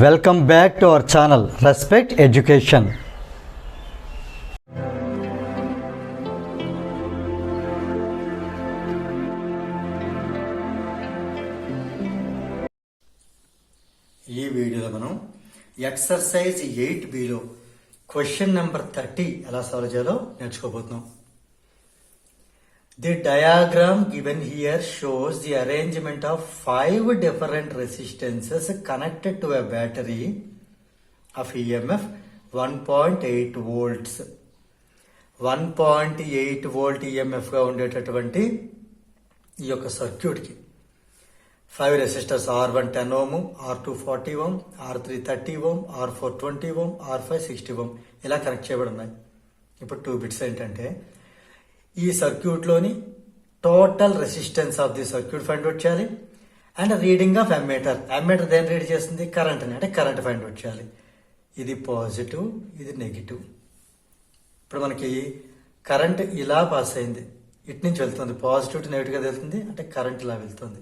Welcome back to our channel respect education. ఈ వీడియోలో మనం ఎక్సర్సైజ్ 8Bలో క్వశ్చన్ నెంబర్ 30 ఎలా సాల్వ్ చేయాలో నేర్చుకోబోతున్నాం. The diagram given here shows the arrangement of 5 different resistances connected to a battery of EMF 1.8 volts. 1.8 volt EMF గా ఉండేటటువంటి ఈ యొక్క సర్క్యూట్కి 5 resistors R1 10 ohm, R2 40 ohm, R3 30 ohm, R4 20 ohm, R5 60 ohm ఇలా connect చేయబడి ఉన్నాయి. ఇప్పుడు 2 bits ఏంటంటే ఈ సర్క్యూట్లోని total resistance of the circuit find out చేయాలి and reading of ammeter. Ammeter దేని రీడ్ చేస్తుంది? కరెంట్ అని, అంటే కరెంట్ ఫైండ్ అవుట్ చేయాలి. ఇది పాజిటివ్, ఇది నెగిటివ్. ఇప్పుడు మనకి కరెంట్ ఇలా పాస్ అయింది, ఇటు నుంచి వెళ్తుంది, పాజిటివ్ టు నెగిటివ్గా వెళ్తుంది, అంటే కరెంట్ ఇలా వెళ్తుంది,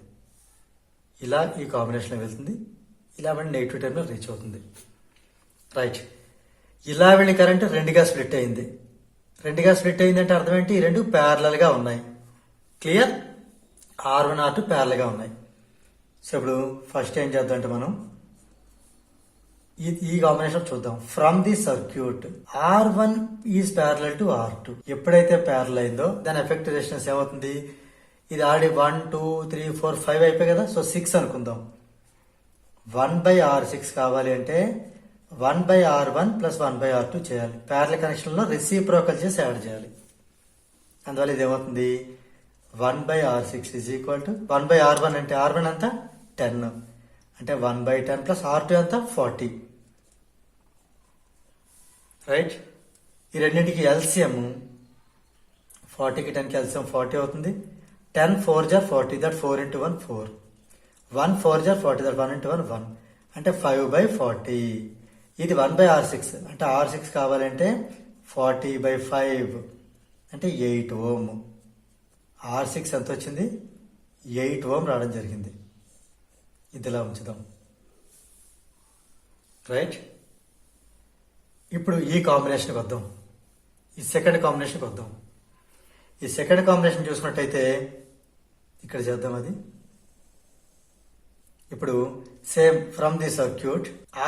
ఇలా ఈ కాంబినేషన్లో వెళ్తుంది, ఇలా మన నెగిటివ్ టైంలో రీచ్ అవుతుంది. రైట్, ఇలా వెళ్ళి కరెంట్ రెండుగా స్ప్లిట్ అయింది. రెండుగా స్ప్లిట్ అయిందంటే అర్థం ఏంటి? ఈ రెండు ప్యారలల్ గా ఉన్నాయి. క్లియర్? R1 R2 ప్యారలల్ గా ఉన్నాయి. సో ఇప్పుడు ఫస్ట్ ఏం చేద్దాం అంటే మనం ఈ కాంబినేషన్ చూద్దాం. From the circuit R1 is parallel to R2. ఎప్పుడైతే ప్యారలల్ అయిందో దాని ఎఫెక్టివ్ రెసిస్టెన్స్ ఏమవుతుంది? ఇది ఆల్రెడీ 1 2 3 4 5 అయిపోయి కదా, సో 6 అనుకుందాం. 1/R6 కావాలి అంటే 1/R1 ప్లస్ 1/R2 చేయాలి. ప్యారలల్ కనెక్షన్ లో రెసిప్రోకల్ చేసి యాడ్ చేయాలి. అందువల్ల ఇది ఏమవుతుంది? 1/R6 is equal to 1/R1 అంటే R1 అంతా 10, అంటే 1/10 ప్లస్ R2 అంతా 40. రైట్, ఈ రెండింటికి ఎల్సిఎం 40కి 10కి ఎల్సిఎం 40 అవుతుంది. 10 4 జా 40, దట్ 4 into 1 4. 1 4 జా 40, దట్ 1 into 1 1, అంటే 5/40. ఇది 1/R6 అంటే R6 కావాలంటే 40/5 అంటే 8 ohm. R6 ఎంత వచ్చింది? 8 ohm రావడం జరిగింది. ఇదిలా ఉంచుదాం. రైట్, ఇప్పుడు ఈ కాంబినేషన్కి వద్దాం, ఈ సెకండ్ కాంబినేషన్కి వద్దాం. ఈ సెకండ్ కాంబినేషన్ చూసుకున్నట్టయితే ఇక్కడ చేద్దాం. అది ఇప్పుడు same from the circuit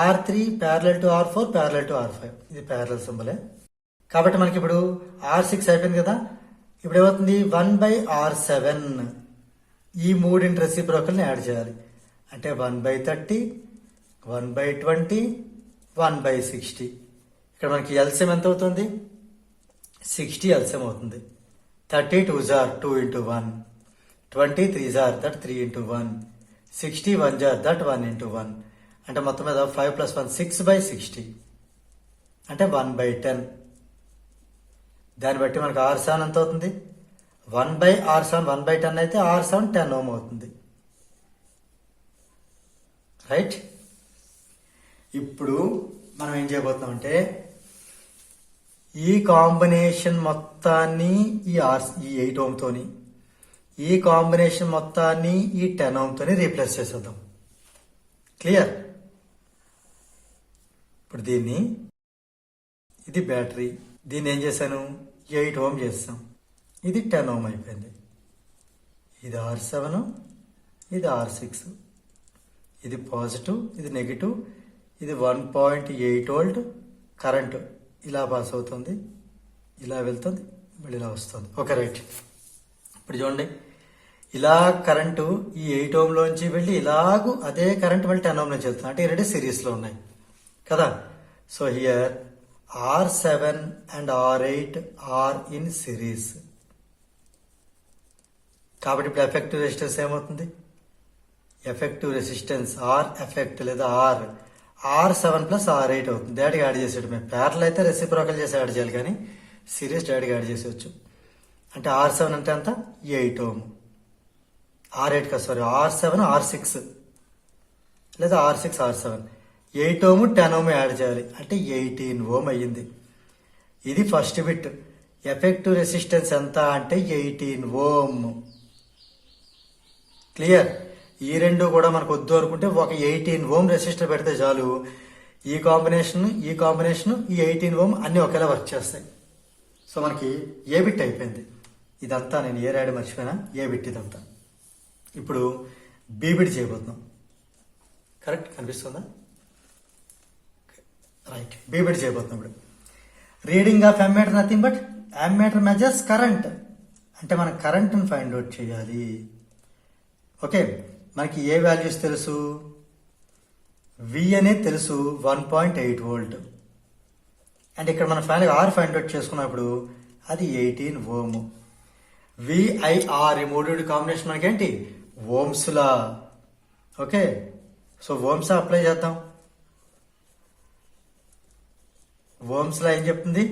R3 parallel to R4 parallel to R5, ఇది ప్యారలల్ సింబలే కాబట్టి మనకి ఇప్పుడు R6 అయిపోయింది కదా. ఇప్పుడు ఏమవుతుంది? 1/R7 ఈ మూడింటి రెసిప్రోకల్ని యాడ్ చేయాలి, అంటే 1/30 1/20 1/60. ఇక్కడ మనకి ఎల్సిఎం ఎంత అవుతుంది? 60 ఎల్సిఎం అవుతుంది. 30 2s are 2 into 1, 20 3s are that 3 into 1, 60 1s are that 1 into 1, అంటే మొత్తం మీద 5 plus 1 6/60, అంటే 1/10. దాన్ని బట్టి మనకు R7 ఎంత అవుతుంది? 1/R7 1/10 అయితే R7 10 ohm అవుతుంది. రైట్, ఇప్పుడు మనం ఏం చేయబోతున్నాం అంటే ఈ కాంబినేషన్ మొత్తాన్ని ఈ 8 ohm తోని, ఈ కాంబినేషన్ మొత్తాన్ని ఈ 10 ohm తోని రీప్లేస్ చేసేద్దాం. క్లియర్? ఇప్పుడు దీన్ని, ఇది బ్యాటరీ, దీన్ని ఏం చేశాను? 8 ohm చేస్తాం, ఇది 10 ohm అయిపోయింది. ఇది R7, ఇది R6, ఇది పాజిటివ్, ఇది నెగిటివ్, ఇది 1.8 volt కరెంటు ఇలా పాస్ అవుతుంది, ఇలా వెళ్తుంది, మళ్ళీ ఇలా వస్తుంది. Okay, right. ఇప్పుడు చూడండి, ఇలా కరెంటు ఈ 8 ohm లోంచి వెళ్ళి ఇలాగూ అదే కరెంట్ మళ్ళీ 10 ohm నుంచి వెళ్తుంది, అంటే ఈ రెండు సిరీస్లో ఉన్నాయి కదా. So here R7 and R8 are in series. కాబట్టి ఇప్పుడు ఎఫెక్టివ్ రెసిస్టెన్స్ ఏమవుతుంది? ఎఫెక్టివ్ రెసిస్టెన్స్ R ఎఫెక్ట్ లేదా R7 ప్లస్ R8 అవుతుంది. డైరెక్ట్గా యాడ్ చేసేయడం. మేము ప్యారలల్ అయితే రెసిప్రోకల్ చేసి యాడ్ చేయాలి, కానీ సిరీస్ డైరెక్ట్గా యాడ్ చేసేయచ్చు. అంటే R7 అంటే అంత 8 ohm, R8 కదా, సారీ R7 R6 లేదా R6 R7, 8 ohm 10 ohm add చేయాలి, అంటే 18 ohm అయ్యింది. ఇది ఫస్ట్ బిట్. ఎఫెక్టివ్ రెసిస్టెన్స్ ఎంత అంటే 18 ohm. క్లియర్? ఈ రెండు కూడా మనకు వద్దు అనుకుంటే ఒక 18 ఓం రెసిస్టర్ పెడితే చాలు. ఈ కాంబినేషన్ ఈ 18 ఓం అన్ని ఒకేలా వర్క్ చేస్తాయి. సో మనకి ఏ బిట్ అయిపోయింది. ఇదంతా నేను ఏ రాయడం మర్చిపోయినా, ఏ బిట్ ఇదంతా. ఇప్పుడు బి బిట్ చేయబోతున్నాం. కరెక్ట్ కనిపిస్తుందా? రైట్, బి బిట్ చేయబోతున్నాం. ఇప్పుడు reading of ammeter nothing but ammeter measures current. అంటే మనం కరెంట్ని ఫైండ్ అవుట్ చేయాలి. ఓకే, మనకి ఏ వాల్యూస్ తెలుసు? వి అనేది తెలుసు 1.8 వోల్ట్. అంటే ఇక్కడ మనం ఫైనల్గా ఆర్ ఫైండ్ అవుట్ చేసుకున్నప్పుడు అది 18 ఓము. విఐఆర్ ఈ మూడు కాంబినేషన్ మనకేంటి? Ohm's law. Okay, so Ohm's law apply చేద్దాం. ఓమ్స్ లా ఏం చెప్తుంది?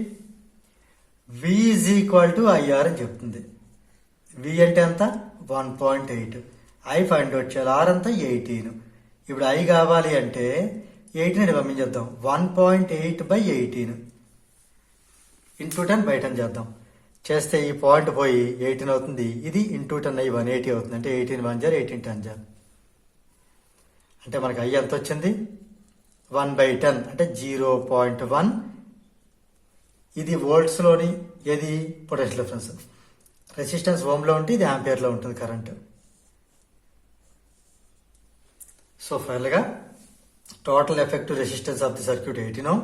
V is equal to IR అని చెప్తుంది. వి అంటే ఎంత? 1.8. ఐ ఫైండ్ అవుట్ చేయాలి. ఆర్ అంతా 18. ఇప్పుడు ఐ కావాలి అంటే 18 పంపించేద్దాం. 1.8/18 ఇంటూ 10/10 చేద్దాం. చేస్తే ఈ పాయింట్ పోయి 18 అవుతుంది. ఇది ఇంటూ 10 అయ్యి 180 అవుతుంది. అంటే 18 1 జార్ 18 10 జార్. అంటే మనకి ఐ ఎంత వచ్చింది? 1/10 అంటే 0.1. ఇది వోల్ట్స్లోని, ఏది పొటెన్షియల్ డిఫరెన్స్. రెసిస్టెన్స్ ఓమ్లో ఉంటే ఇది ఆంపియర్లో ఉంటుంది కరెంట్. సో ఫైనల్గా total effective resistance of the circuit 18 ohm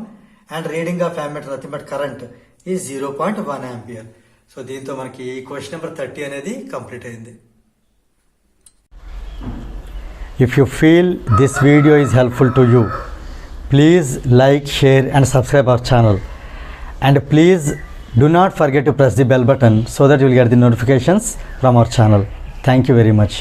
and reading of ammeter nothing but current ఈ 0.1 ఆంపియర్. సో దీంతో మనకి క్వశ్చన్ నెంబర్ 30 అనేది కంప్లీట్ అయింది. If you feel this video is helpful to you, please like, share and subscribe our channel. And please do not forget to press the bell button so that you will get the notifications from our channel. Thank you very much.